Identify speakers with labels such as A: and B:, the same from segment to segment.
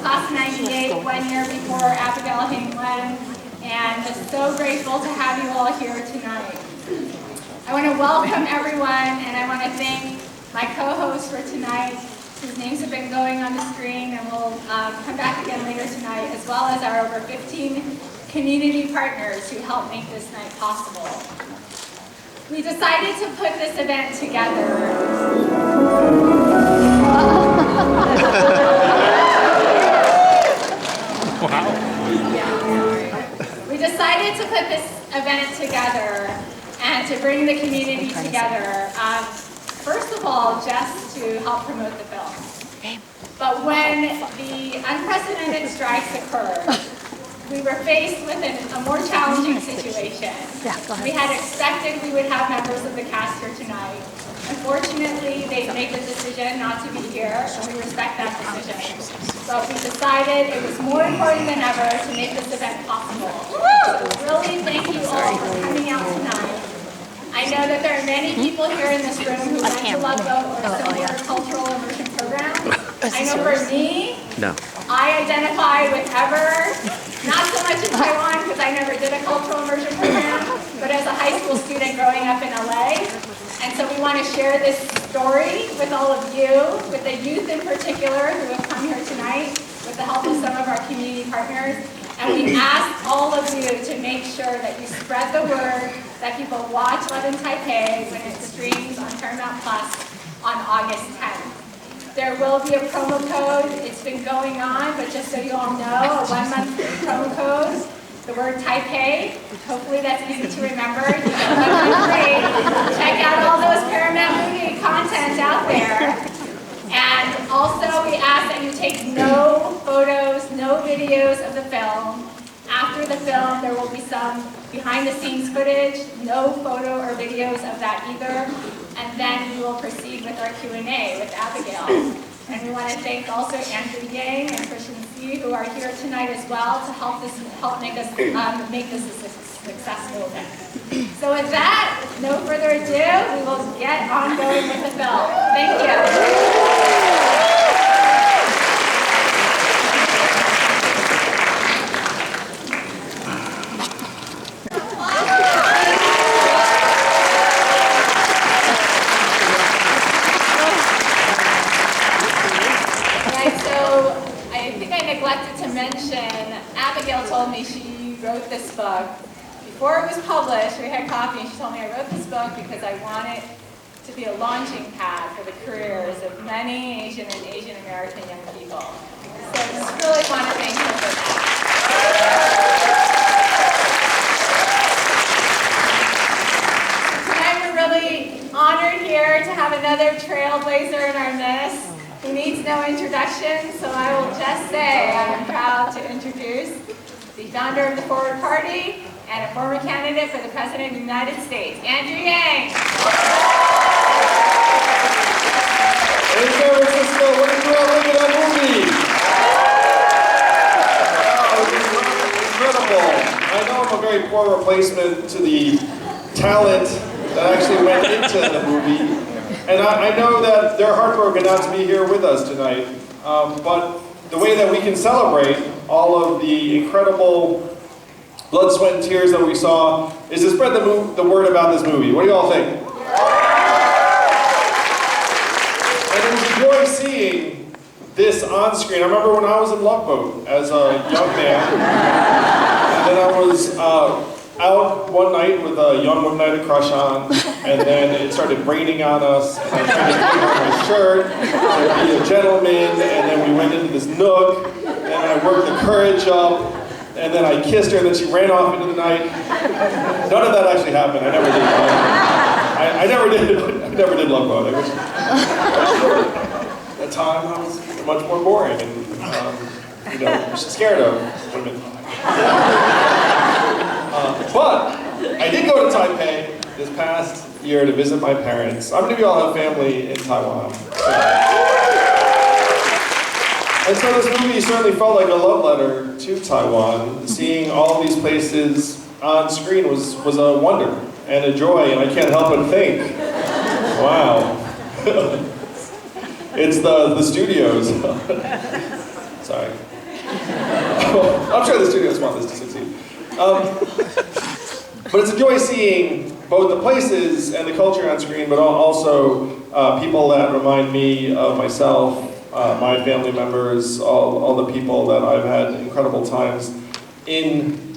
A: class of 98, 1 year before Abigail, Hing, and just so grateful to have you all here tonight. I want to welcome everyone, and I want to thank my co-hosts for tonight, whose names have been going on the screen, and we'll come back again later tonight, as well as our over 15 community partners who helped make this night possible. We decided to put this event together. We decided to put this event together and to bring the community together. First of all, just to help promote the film. But when the unprecedented strikes occurred, we were faced with a more challenging situation. We had expected we would have members of the cast here tonight. Unfortunately, they made the decision not to be here, and we respect that decision. But we decided it was more important than ever to make this event possible. So really, thank you all for coming out tonight. I know that there are many people here in this room who went to Love Boat or similar cultural immersion programs. I know for me, I identify with Ever, not so much in Taiwan because I never did a cultural immersion program, but as a high school student growing up in LA. And so we want to share this story with all of you, with the youth in particular who have come here tonight, with the help of some of our community partners. And we ask all of you to make sure that you spread the word, that people watch Love in Taipei when it streams on Paramount Plus on August 10th. There will be a promo code. It's been going on, but just so you all know, a 1-month promo code. The word Taipei. Hopefully that's easy to remember. You get 1 month free. Check out all those Paramount movie content out there. And also we ask that you take no photos, no videos of the film. After the film, there will be some behind the scenes footage, no photo or videos of that either. And then we will proceed with our Q&A with Abigail. And we want to thank also Andrew Yang and Kristen, who are here tonight as well to help make this a successful event. So with that, with no further ado, we will get on going with the film. Thank you. Abigail told me she wrote this book. Before it was published, we had coffee, and she told me I wrote this book because I want it to be a launching pad for the careers of many Asian and Asian American young people. So I just really want to thank her for that. Tonight we're really honored here to have another trailblazer in our midst who needs no introduction, so I will just say I am proud to introduce the founder of the Forward Party and a former candidate for the President of the United States, Andrew Yang.
B: Hey, San Francisco, what did you all think of that movie? Wow, it was incredible. I know I'm a very poor replacement to the talent that actually went into the movie. And I know that they're heartbroken not to be here with us tonight, but the way that we can celebrate all of the incredible blood, sweat, and tears that we saw is to spread the word about this movie. What do you all think? And it was a joy seeing this on screen. I remember when I was in Love Boat as a young man, and then I was out one night with a young woman I had a crush on, and then it started raining on us, and I tried to take off my shirt to be a gentleman, and then we went into this nook, and I worked the courage up, and then I kissed her, and then she ran off into the night. None of that actually happened. I never did. I never did Love Boat. At the time, I was much more boring and scared of women. But I did go to Taipei this past year to visit my parents. Many of you all have family in Taiwan. And so this movie certainly felt like a love letter to Taiwan. Seeing all these places on screen was a wonder and a joy, and I can't help but think, wow, it's the studios. Sorry. I'm sure the studios want this to succeed. But it's a joy seeing both the places and the culture on screen, but also people that remind me of myself, my family members, all the people that I've had incredible times in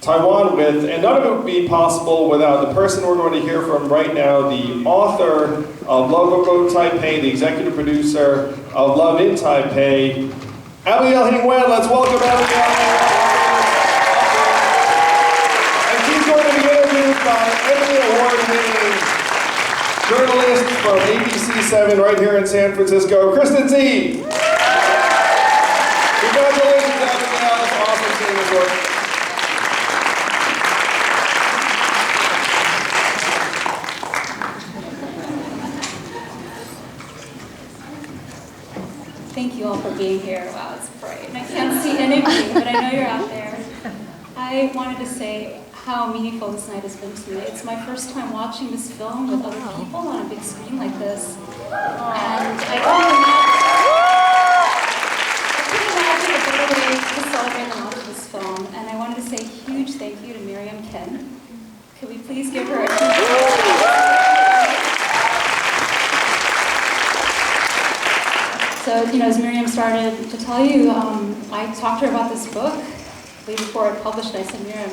B: Taiwan with, and none of it would be possible without the person we're going to hear from right now, the author of Love About Taipei, the executive producer of Love in Taipei, Abigail Hing. Let's welcome Abigail. And she's going to be interviewed by Emmy Award-winning journalist from ABC7 right here in San Francisco, Kristen. Congratulations, Abigail. It's awesome seeing this work.
C: Thank you all for being here. Wow, it's bright. And I can't see any of you, but I know you're out there. I wanted to say how meaningful this night has been to me. It's my first time watching this film with other people on a big screen like this. And I couldn't imagine a better way to celebrate the launch of this film. And I wanted to say a huge thank you to Miriam Kim. Could we please give her a huge So, as Miriam started to tell you, I talked to her about this book way before it published. I said, Miriam,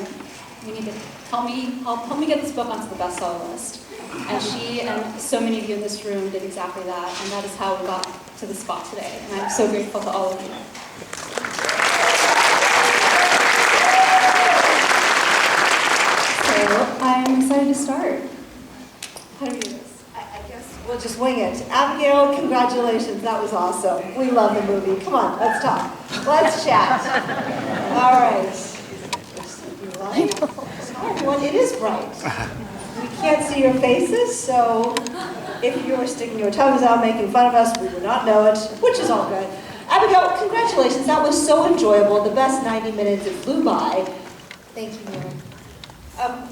C: you need to help me get this book onto the bestseller list. And she and so many of you in this room did exactly that, and that is how we got to the spot today. And I'm so grateful to all of you. So, I'm excited to start. How do we do this?
D: We'll just wing it. Abigail, congratulations. That was awesome. We love the movie. Come on, let's talk. Let's chat. All right. Well, it is bright. We can't see your faces, so if you were sticking your tongues out, making fun of us, we would not know it, which is all good. Abigail, congratulations. That was so enjoyable. The best 90 minutes. It flew by. Thank you, Miriam.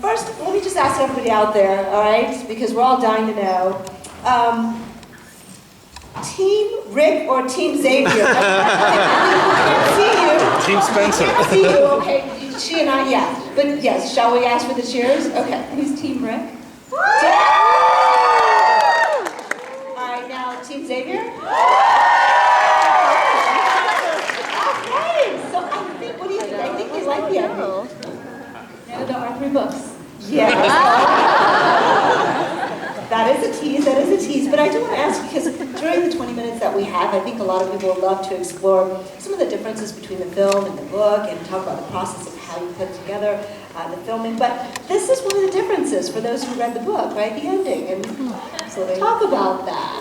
D: First, let me just ask everybody out there, all right, because we're all dying to know. Team Rick or Team Xavier? We can't see you.
E: Team Spencer.
D: We can't see you, okay. She and I, yeah. But yes, shall we ask for the cheers? Okay.
C: Who's Team Rick?
D: All right, now Team Xavier? Okay, so I think, what do you think? I think they like the ending.
C: No, there are 3 books.
D: Yes. That is a tease, but I do want to ask, because during the 20 minutes that we have, I think a lot of people would love to explore some of the differences between the film and the book, and talk about the process of how you put together the filming. But this is one of the differences for those who read the book, right? The ending, and so talk about that.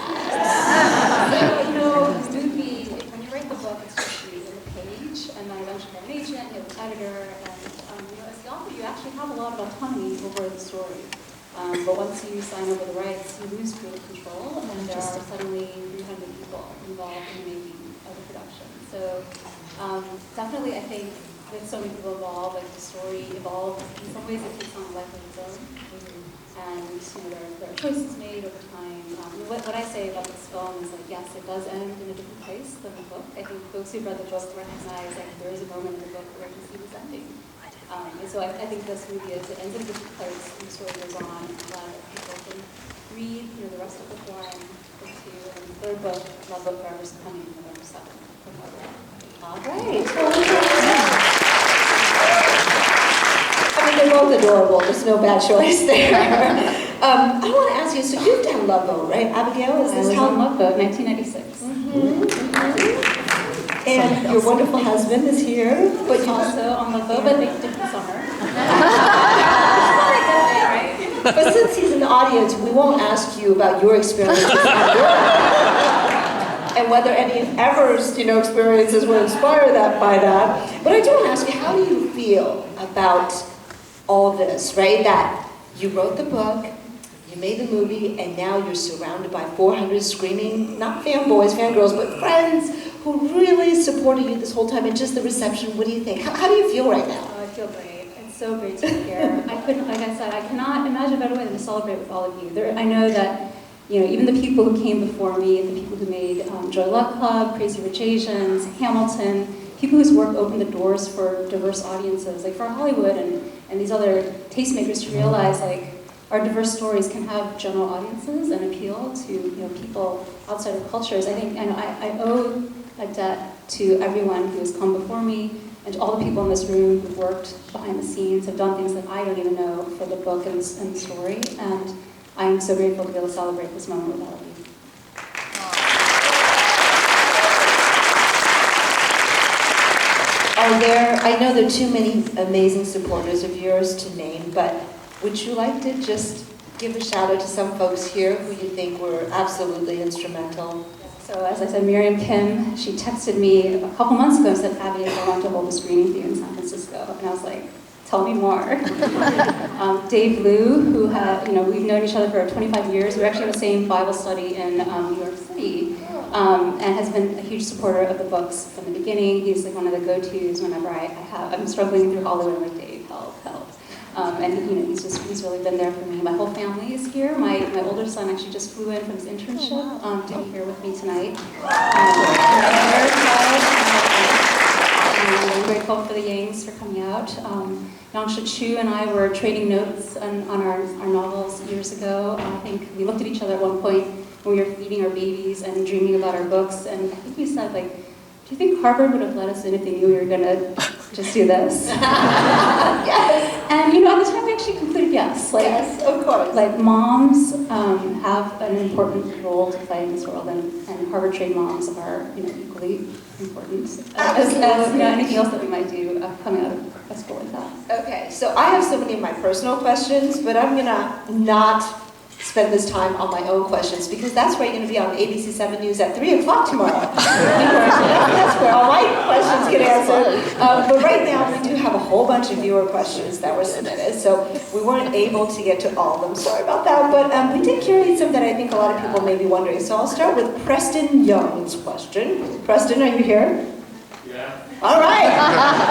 C: This movie, when you write the book, it's just you and the page, and then eventually an agent, you have an editor, and as the author, you actually have a lot of autonomy over the story. But once you sign over the rights, you lose creative control, and then there are suddenly 300 people involved in the making of the production. So definitely, I think with so many people involved, like the story evolves. In some ways, it takes on a life of its own, and there are choices made over time. What I say about this film is like, yes, it does end in a different place than the book. I think folks who've read the book recognize like there is a moment in the book where you see this ending. And so I think this movie ends in a different place, and the story goes on, and people can read the rest of book 1, book 2, and the third book, Love Book Forever, is coming November 7th.
D: All right. I mean, they're both adorable. There's no bad choice there. I want to ask you, so you've done Love Boat, right, Abigail? Is this
C: how Love Boat, 1996.
D: And your wonderful husband is here,
C: but he's also on Love Boat, but they different summer.
D: But since he's in the audience, we won't ask you about your experiences and whether any of Ever's experiences were inspired by that. But I do want to ask you, how do you feel about all this, right? That you wrote the book, you made the movie, and now you're surrounded by 400 screaming, not fanboys, fangirls, but friends who really supported you this whole time, and just the reception. What do you think? How do you feel right now?
C: Oh, I feel great. It's so great to be here. I couldn't, like I said, I cannot imagine a better way than to celebrate with all of you. I know that even the people who came before me, the people who made Joy Luck Club, Crazy Rich Asians, Hamilton, people whose work opened the doors for diverse audiences, like for Hollywood and these other tastemakers to realize like our diverse stories can have general audiences and appeal to people outside of cultures. I think I owe a debt to everyone who has come before me and to all the people in this room who've worked behind the scenes, have done things that I don't even know for the book and the story. And I am so grateful to be able to celebrate this moment with all of you.
D: I know there are too many amazing supporters of yours to name, but would you like to just give a shout out to some folks here who you think were absolutely instrumental?
C: So as I said, Miriam Kim, she texted me a couple months ago and said, Abby, I want to hold a screening for you in San Francisco. And I was like, tell me more. Dave Liu, who we've known each other for 25 years. We're actually in the same Bible study in New York City, and has been a huge supporter of the books from the beginning. He's like one of the go-tos whenever I'm struggling through Hollywood. I'm like, Dave, help. And he's really been there for me. My whole family is here. My older son actually just flew in from his internship to be here with me tonight. I'm grateful for the Yangs for coming out. Yangsha Chu and I were trading notes on our novels years ago. I think we looked at each other at one point when we were feeding our babies and dreaming about our books, and I think we said, like, do you think Harvard would have let us in if they knew we were going to just do this?
D: Yes.
C: And at the time we actually concluded yes.
D: Yes, of course.
C: Like moms have an important role to play in this world, and Harvard trained moms are equally important as anything else that we might do coming out of a school like that.
D: Okay, so I have so many of my personal questions, but I'm gonna not spend this time on my own questions because that's where you're going to be on ABC 7 News at 3 o'clock tomorrow. That's where all my questions get answered. But right now we do have a whole bunch of viewer questions that were submitted, so we weren't able to get to all of them. Sorry about that, but we did curate some that I think a lot of people may be wondering. So I'll start with Preston Young's question. Preston, are you here?
B: Yeah.
D: All right,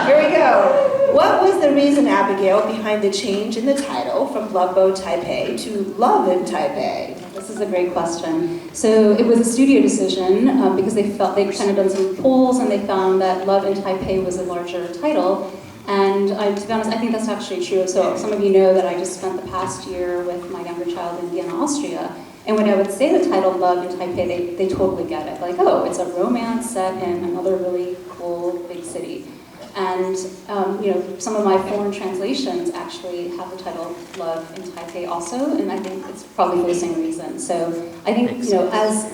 D: here we go. What was the reason, Abigail, behind the change in the title from Love Boat Taipei to Love in Taipei?
C: This is a great question. So it was a studio decision because they felt they'd kind of done some polls and they found that Love in Taipei was a larger title. And to be honest, I think that's actually true. So some of you know that I just spent the past year with my younger child in Vienna, Austria. And when I would say the title Love in Taipei, they totally get it. Like, oh, it's a romance set in another really cool big city. And some of my foreign translations actually have the title Love in Taipei also, and I think it's probably for the same reason. So I think, as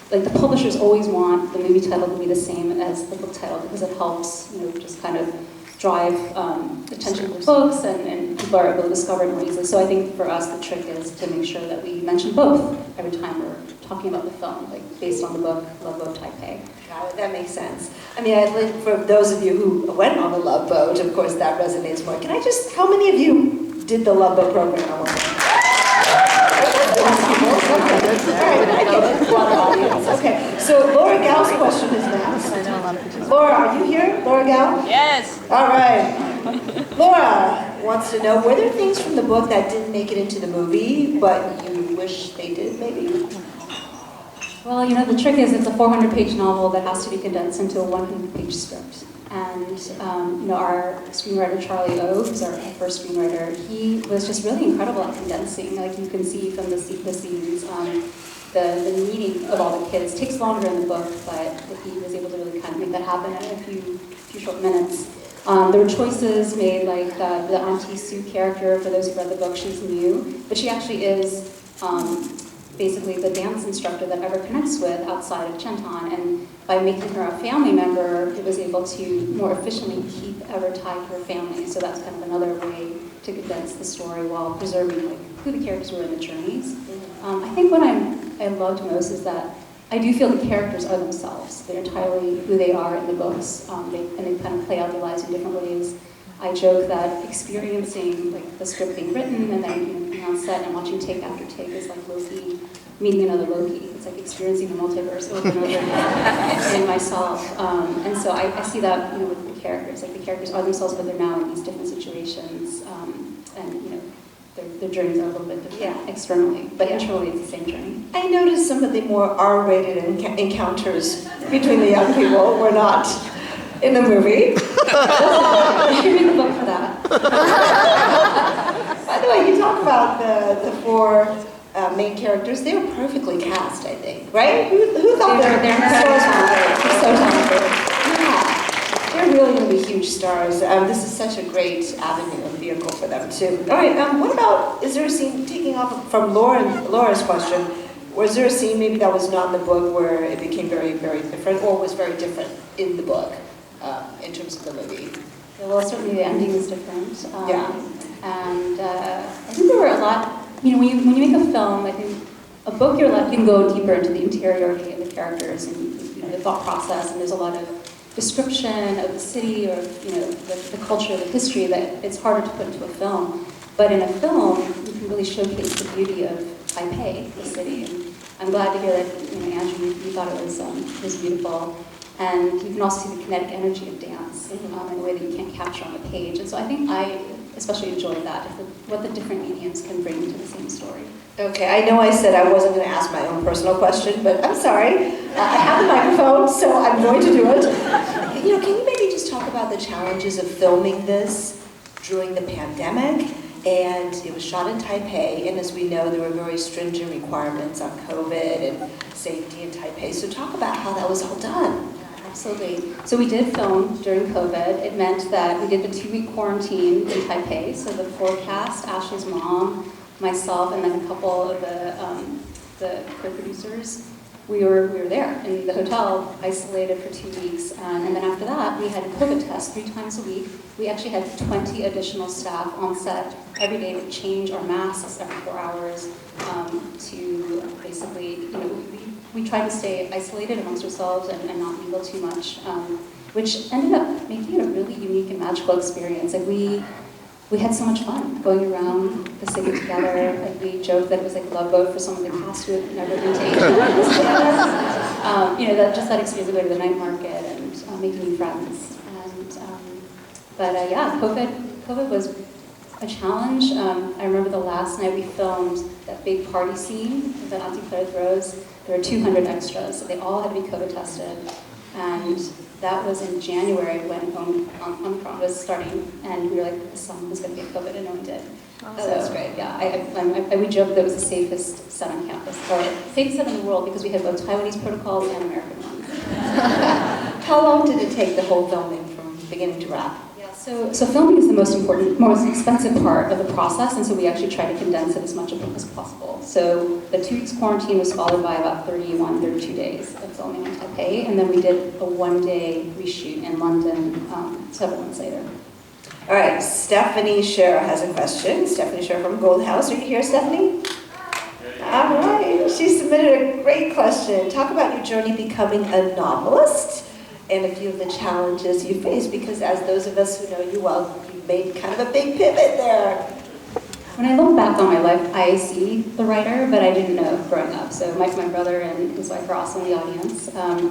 C: the publishers always want the movie title to be the same as the book title because it helps, just kind of drive attention to books and people are able to discover it more easily. So I think for us the trick is to make sure that we mention both every time we're talking about the film, like based on the book Love Boat Taipei.
D: Got it, that makes sense. I mean, for those of you who went on the Love Boat, of course that resonates more. How many of you did the Love Boat program? All right, I get it. A lot of audience. Okay, so Laura Gal's question is next. Laura, are you here? Laura Gal?
E: Yes.
D: All right. Laura wants to know, were there things from the book that didn't make it into the movie, but you wish they did, maybe?
C: Well, the trick is it's a 400-page novel that has to be condensed into a 100-page script. And our screenwriter, Charlie O, who's our first screenwriter, he was just really incredible at condensing. Like you can see from the scenes, the meeting of all the kids takes longer in the book, but he was able to really kind of make that happen in a few short minutes. There were choices made, like the Auntie Sue character, for those who read the book, she's new, but she actually is basically the dance instructor that Ever connects with outside of Chinatown, and by making her a family member, it was able to more efficiently keep Ever tied to her family. So that's kind of another way to condense the story while preserving who the characters were in the journeys. I think what I loved most is that I do feel the characters are themselves. They're entirely who they are in the books, and they kind of play out their lives in different ways. I joke that experiencing the script being written and then being on set and watching take after take is like Loki meeting another Loki. It's like experiencing the multiverse over and over again in myself. And so I see that with the characters. Like the characters are themselves, but they're now in these different situations. And their journeys are a little bit different externally, but internally it's the same journey.
D: I noticed some of the more R-rated encounters between the young people were not in the movie.
C: You read the book for that.
D: By the way, you talk about the four main characters. They were perfectly cast, I think, right? Who thought
C: They're so talented.
D: Yeah. They're really going to be huge stars. This is such a great avenue and vehicle for them, too. All right, what about, is there a scene, taking off from Laura's question, was there a scene maybe that was not in the book where it became very, very different, or was very different in the book in terms of the movie?
C: Yeah, well, certainly the ending is different.
D: And
C: I think there were a lot, when you make a film, I think a book you can go deeper into the interiority of the characters and the thought process, and there's a lot of description of the city or the culture, the history that it's harder to put into a film. But in a film, you can really showcase the beauty of Taipei, the city. And I'm glad to hear that Andrew, you thought it was beautiful. And you can also see the kinetic energy of dance in a way that you can't capture on the page. And so I think I especially enjoyed that, what the different mediums can bring to the same story.
D: Okay, I know I said I wasn't going to ask my own personal question, but I'm sorry. I have the microphone, so I'm going to do it. Can you maybe just talk about the challenges of filming this during the pandemic? And it was shot in Taipei, and as we know, there were very stringent requirements on COVID and safety in Taipei. So talk about how that was all done.
C: Absolutely. So we did film during COVID. It meant that we did the 2-week quarantine in Taipei. So the four cast, Ashley's mom, myself, and then a couple of the co-producers, we were there in the hotel, isolated for 2 weeks. And then after that, we had COVID tests 3 times a week. We actually had 20 additional staff on set every day to change our masks every 4 hours to basically, we tried to stay isolated amongst ourselves and not mingle too much, which ended up making it a really unique and magical experience. Like we had so much fun going around the city together, and we joked that it was like a love boat for some of the cast who had never been to Asia together. That experience of going to the night market and making new friends. COVID was a challenge. I remember the last night we filmed that big party scene that Auntie Claire throws. There were 200 extras, so they all had to be COVID tested. And that was in January when Omicron was starting, and we were like, someone was going to get COVID, and no one did.
D: Oh, so, that's great.
C: Yeah, we joked that it was the safest set on campus, or safest set in the world, because we had both Taiwanese protocols and American ones.
D: How long did it take the whole filming from beginning to wrap?
C: So filming is the most important, most expensive part of the process, and so we actually try to condense it as much as possible. So the 2 weeks quarantine was followed by about 31, 32 days of filming in Taipei, and then we did a 1-day reshoot in London several months later.
D: All right, Stephanie Scher has a question. Stephanie Scher from Gold House. Are you here, Stephanie? All right, she submitted a great question. Talk about your journey becoming a novelist and a few of the challenges you faced, because as those of us who know you well, you've made kind of a big pivot there.
C: When I look back on my life, I see the writer, but I didn't know growing up. So my brother and his wife are also in the audience, and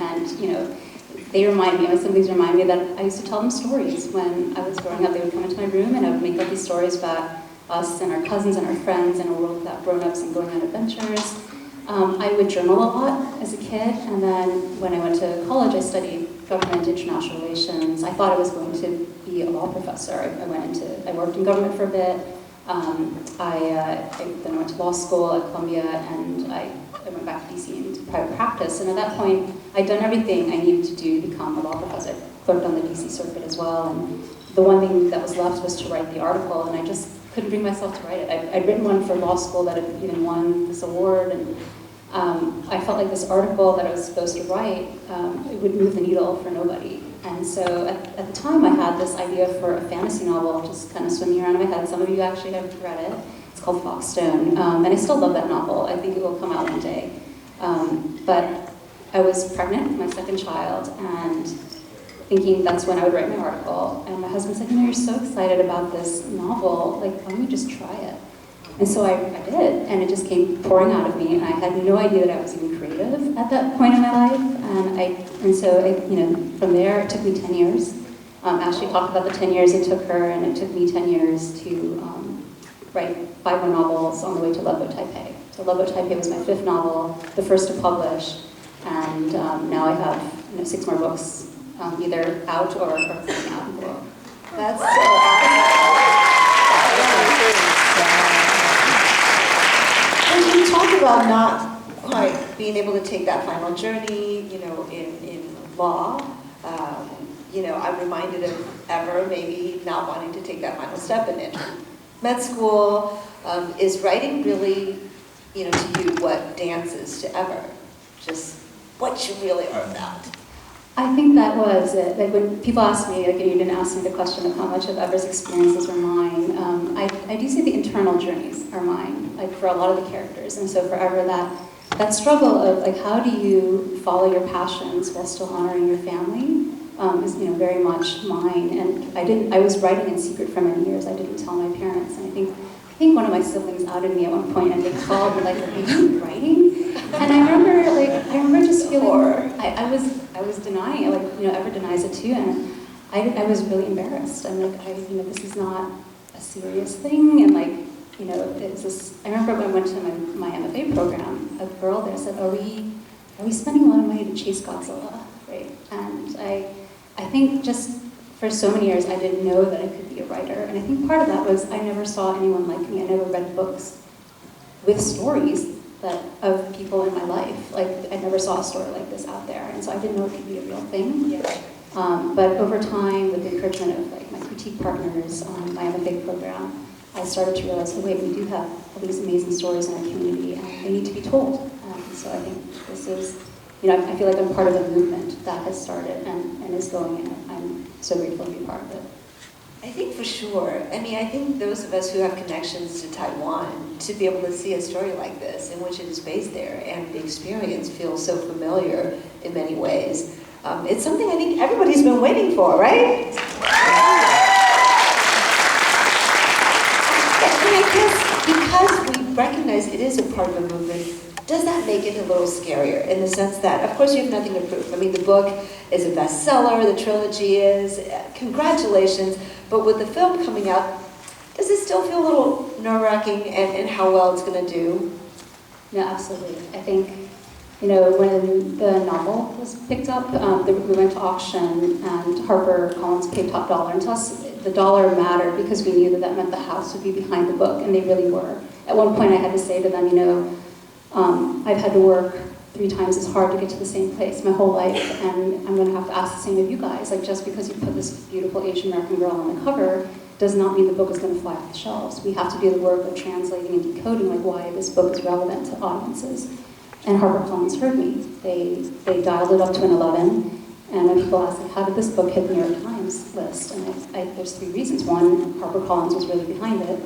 C: they remind me, some things remind me that I used to tell them stories when I was growing up. They would come into my room and I would make up these stories about us and our cousins and our friends in a world without grown-ups and going on adventures. I would journal a lot as a kid, and then when I went to college, I studied government international relations. I thought I was going to be a law professor. I worked in government for a bit. Then I went to law school at Columbia, and I went back to DC into private practice. And at that point, I'd done everything I needed to do to become a law professor. I clerked on the DC circuit as well, and the one thing that was left was to write the article, and I just couldn't bring myself to write it. I'd written one for law school that had even won this award, and I felt like this article that I was supposed to write, it would move the needle for nobody. And so at the time I had this idea for a fantasy novel just kind of swimming around in my head. Some of you actually have read it. It's called Foxstone. And I still love that novel. I think it will come out one day. But I was pregnant with my second child and thinking that's when I would write my article. And my husband said, you're so excited about this novel, like, why don't you just try it? And so I did, and it just came pouring out of me, and I had no idea that I was even creative at that point in my life. And so from there, it took me 10 years. Ashley talked about the 10 years it took her, and it took me 10 years to write 5 more novels on the way to Love Boat Taipei. So Love Boat Taipei was my 5th novel, the first to publish, and now I have 6 more books, either out or coming out in the world.
D: That's so awesome. When you talk about not quite being able to take that final journey, in law, I'm reminded of ever maybe not wanting to take that final step and enter med school. Is writing really, to you, what dance is to ever? Just what you really are about.
C: I think that was it. Like when people ask me, like you didn't ask me the question of how much of Ever's experiences were mine, I do see the internal journeys are mine, like for a lot of the characters. And so for Ever, that struggle of like how do you follow your passions while still honoring your family is very much mine. And I was writing in secret for many years. I didn't tell my parents. And I think one of my siblings outed me at one point, and they called me like, "Are you writing?" And I remember just feeling I was denying it, Ever denies it too, and I was really embarrassed. I'm like, this is not a serious thing, and it's this. I remember when I went to my MFA program, a girl there said, "Are we spending a lot of money to chase Godzilla?" Right? And I think just for so many years I didn't know that I could be a writer, and I think part of that was I never saw anyone like me. I never read books with stories of people in my life. Like I never saw a story like this out there, and so I didn't know it could be a real thing.
D: Yeah.
C: But over time, with the encouragement of my critique partners on my MFA program, I started to realize, oh wait, we do have all these amazing stories in our community, and they need to be told. So I think this is, I feel like I'm part of a movement that has started and is going, and I'm so grateful to be part of it.
D: I think for sure. I think those of us who have connections to Taiwan, to be able to see a story like this, in which it is based there, and the experience feels so familiar in many ways. It's something I think everybody's been waiting for, right? And I guess because we recognize it is a part of a movement, does that make it a little scarier in the sense that, of course, you have nothing to prove. The book is a bestseller, the trilogy is, congratulations, but with the film coming out, does it still feel a little nerve-wracking and how well it's going to do?
C: No, absolutely. I think, when the novel was picked up, we went to auction and HarperCollins paid top dollar, and to us, the dollar mattered because we knew that meant the house would be behind the book, and they really were. At one point I had to say to them, I've had to work 3 times as hard to get to the same place my whole life, and I'm going to have to ask the same of you guys. Like, just because you put this beautiful Asian American girl on the cover does not mean the book is going to fly off the shelves. We have to do the work of translating and decoding why this book is relevant to audiences. And HarperCollins heard me. They dialed it up to an 11, and when people ask, how did this book hit the New York Times list? And there's 3 reasons. 1, HarperCollins was really behind it.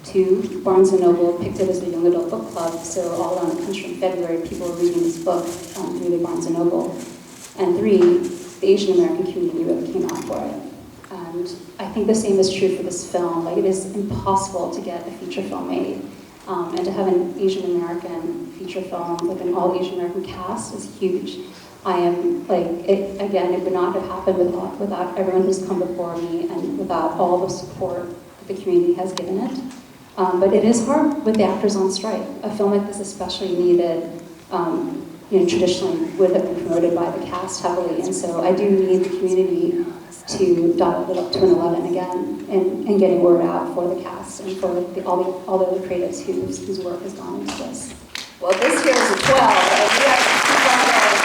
C: 2, Barnes & Noble picked it as a young adult book club, so all around the country in February, people were reading this book through the Barnes & Noble. And 3, the Asian American community really came out for it. And I think the same is true for this film. It is impossible to get a feature film made. And to have an Asian American feature film with an all Asian American cast is huge. I am, it would not have happened without everyone who's come before me and without all the support that the community has given it. But it is hard with the actors on strike. A film like this especially needed, traditionally would have been promoted by the cast heavily, and so I do need the community to dial it up to an 11 again and getting word out for the cast and for all the other creatives whose work has gone into this.
D: Well, this here is a 12, and we have to keep on going.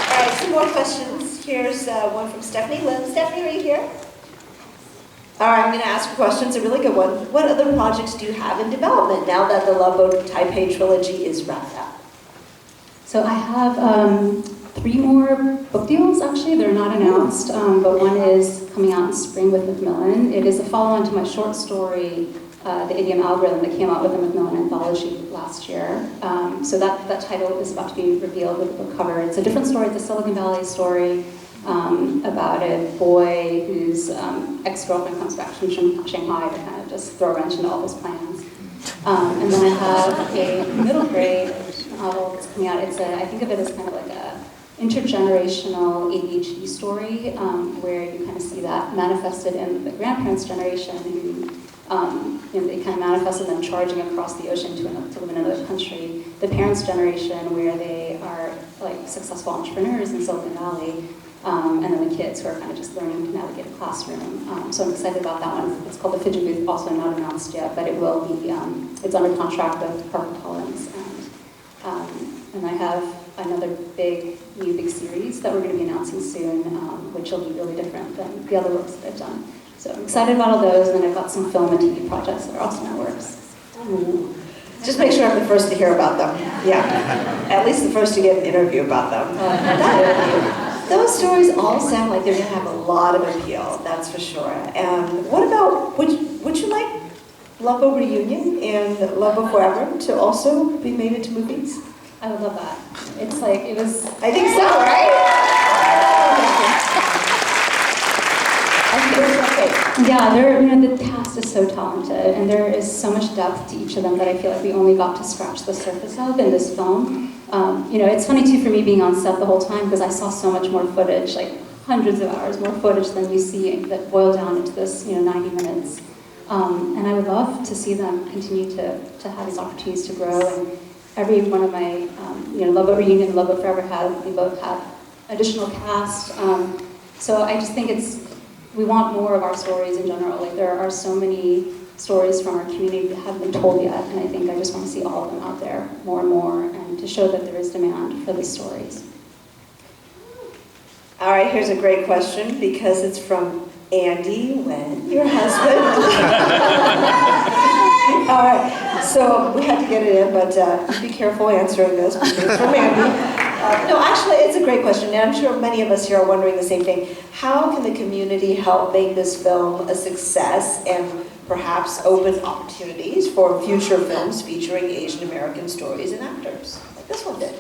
D: All right, some more questions. Here's one from Stephanie. Stephanie, are you here? All right, I'm going to ask a question. It's a really good one. What other projects do you have in development now that the Love Boat Taipei trilogy is wrapped up?
C: So I have 3 more book deals, actually. They're not announced, but one is coming out in spring with Macmillan. It is a follow-on to my short story, The Idiom Algorithm, that came out with the Macmillan anthology last year. So that title is about to be revealed with the book cover. It's a different story. It's a Silicon Valley story about a boy whose ex-girlfriend comes back from Shanghai to kind of just throw a wrench into all his plans. And then I have a middle grade novel that's coming out. I think of it as kind of like a intergenerational ADHD story, where you kind of see that manifested in the grandparents' generation who, they kind of manifested them charging across the ocean to live in another country. The parents' generation where they are like successful entrepreneurs in Silicon Valley, and then the kids who are kind of just learning to navigate a classroom. So I'm excited about that one. It's called The Fidget Booth, also not announced yet, but it will be, it's under contract with HarperCollins. And I have another big series that we're going to be announcing soon, which will be really different than the other works that I've done. So I'm excited about all those, and then I've got some film and TV projects that are also in the works.
D: Ooh. Just make sure I'm the first to hear about them. Yeah, at least the first to get an interview about them. Those stories all sound like they're going to have a lot of appeal, that's for sure. And what about, would you like Love Boat Reunion and Love Boat Forever to also be made into movies?
C: I would love that. It's like, it was...
D: I think so, right?
C: Yeah, the cast is so talented, and there is so much depth to each of them that I feel like we only got to scratch the surface of in this film. It's funny too for me being on set the whole time because I saw so much more footage, like hundreds of hours more footage than you see that boiled down into this, 90 minutes. And I would love to see them continue to have these opportunities to grow. And every one of my, Love Boat Reunion and Love Boat Forever we both have additional cast. So I just think we want more of our stories in general. Like there are so many stories from our community that haven't been told yet, and I think I just want to see all of them out there more and more, and to show that there is demand for these stories.
D: All right, here's a great question because it's from Andy Wen, your husband. All right, so we had to get it in, but be careful answering this because it's from Andy. No, actually, it's a great question, and I'm sure many of us here are wondering the same thing. How can the community help make this film a success and perhaps open opportunities for future films featuring Asian American stories and actors, like this one did?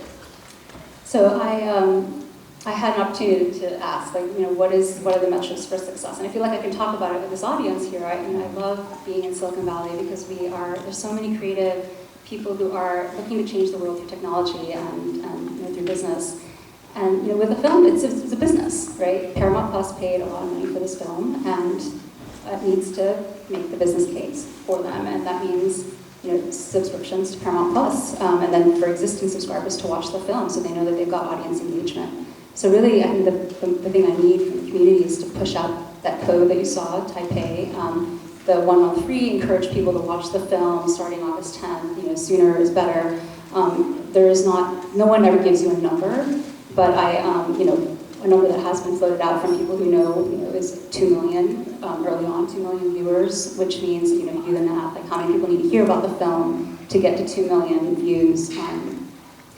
C: So I had an opportunity to ask, what are the metrics for success? And I feel like I can talk about it with this audience here. I love being in Silicon Valley because there's so many creative people who are looking to change the world through technology and through business. And with a film, it's a business, right? Paramount Plus paid a lot of money for this film, and it needs to make the business case for them, and that means subscriptions to Paramount Plus, and then for existing subscribers to watch the film, so they know that they've got audience engagement. So really, I think the thing I need from the community is to push out that code that you saw, Taipei. The 1 month free, encourage people to watch the film starting August 10th. Sooner is better. No one ever gives you a number, but a number that has been floated out from people who know, is 2 million early on, 2 million viewers, which means, you do the math, like how many people need to hear about the film to get to 2 million views. And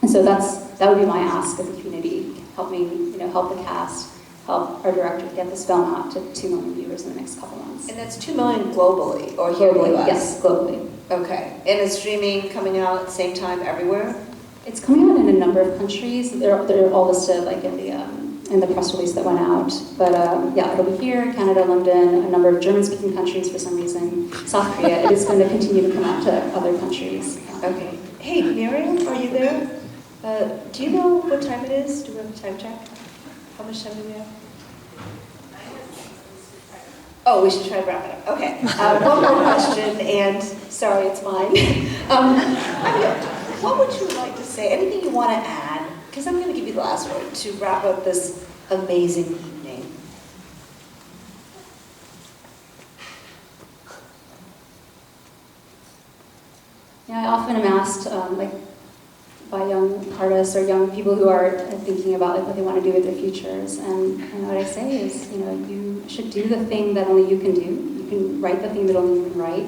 C: so that would be my ask of the community. Help me, help the cast, help our director get this film out to 2 million viewers in the next couple months.
D: And that's 2 million globally, or here in the US?
C: Yes, globally.
D: Okay, and is streaming coming out at the same time everywhere?
C: It's coming out in a number of countries. They're all listed like in the press release that went out. But yeah, it'll be here, Canada, London, a number of German-speaking countries for some reason, South Korea. It is going to continue to come out to other countries.
D: Okay. Hey, Miriam, are you there? Do you know what time it is? Do we have a time check? How much time do we have? Oh, we should try to wrap it up. Okay. One more question, and sorry, it's mine. Abigail, what would you like to say? Anything you want to add? Because I'm going to give you the last word to wrap up this amazing evening.
C: Yeah, I often am asked, by young artists or young people who are thinking about what they want to do with their futures, and what I say is, you should do the thing that only you can do. You can write the thing that only you can write,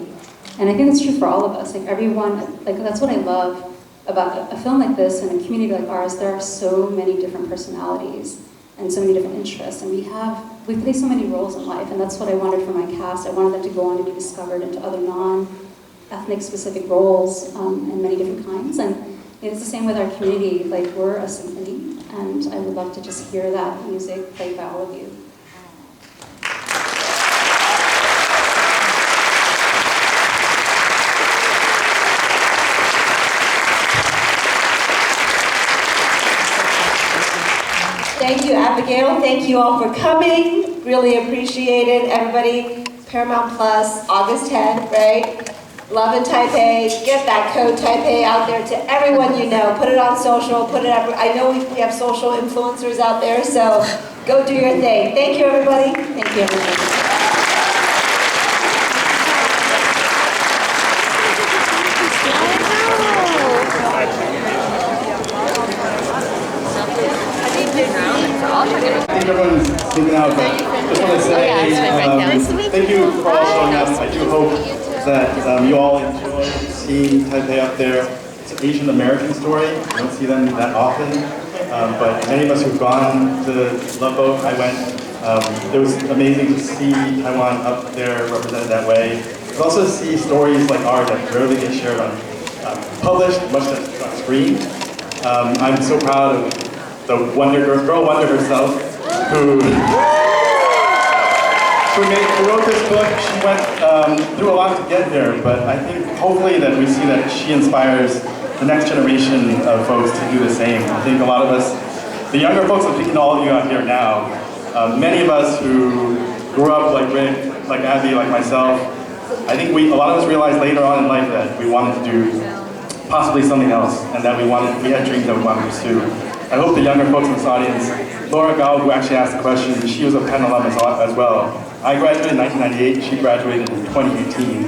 C: and I think it's true for all of us. Everyone, that's what I love about a film like this and a community like ours. There are so many different personalities and so many different interests, and we play so many roles in life, and that's what I wanted for my cast. I wanted them to go on to be discovered into other non-ethnic specific roles in many different kinds, and it's the same with our community. We're a symphony, and I would love to just hear that music played by all of you.
D: Abigail. Thank you all for coming. Really appreciate it. Everybody, Paramount Plus, August 10th, right? Love in Taipei. Get that code Taipei out there to everyone you know. Put it on social. Put it up. I know we have social influencers out there, so go do your thing. Thank you, everybody. Thank you, everybody.
E: I think everyone's sleeping out, but just want to say thank you for all showing up. I do hope that you all enjoy seeing Taipei up there. It's an Asian American story. You don't see them that often, but many of us who've gone to Love Boat, I went. It was amazing to see Taiwan up there represented that way. But also to see stories like ours that rarely get shared on published, much less on screen. I'm so proud of the girl wonder herself, who wrote this book. She went through a lot to get there, but I think hopefully that we see that she inspires the next generation of folks to do the same. I think a lot of us, the younger folks, I'm thinking all of you out here now, many of us who grew up like Rick, like Abby, like myself, I think a lot of us realized later on in life that we wanted to do possibly something else, and that we had dreams that we wanted to pursue. I hope the younger folks in this audience, Laura Gao, who actually asked the question, she was a Penn alum as well. I graduated in 1998, she graduated in 2018.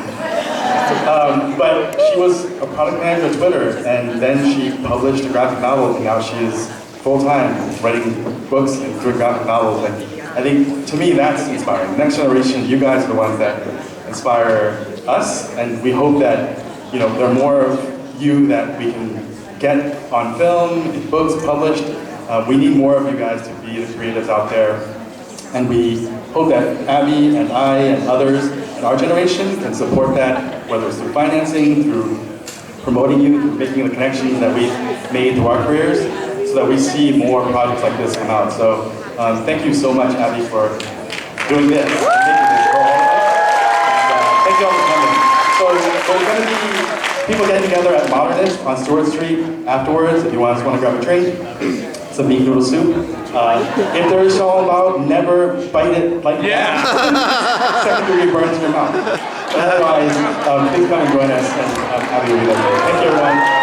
E: But she was a product manager at Twitter, and then she published a graphic novel, and now she is full-time writing books and doing graphic novels. And I think, to me, that's inspiring. The next generation, you guys are the ones that inspire us, and we hope that there are more of you that we can get on film, in books published. We need more of you guys to be the creatives out there. And we hope that Abby and I and others in our generation can support that, whether it's through financing, through promoting you, through making the connections that we've made through our careers, so that we see more projects like this come out. So thank you so much, Abby, for doing this, and making this for all of us. And, thank you all for coming. So there's going to be people getting together at Modernist on Stewart Street afterwards. If you just want to grab a drink, some beef noodle soup. If there is Shaw allowed, never bite it like that. Second-degree burns in your mouth. Otherwise, please come and join us, and Abby will be there. Thank you, everyone.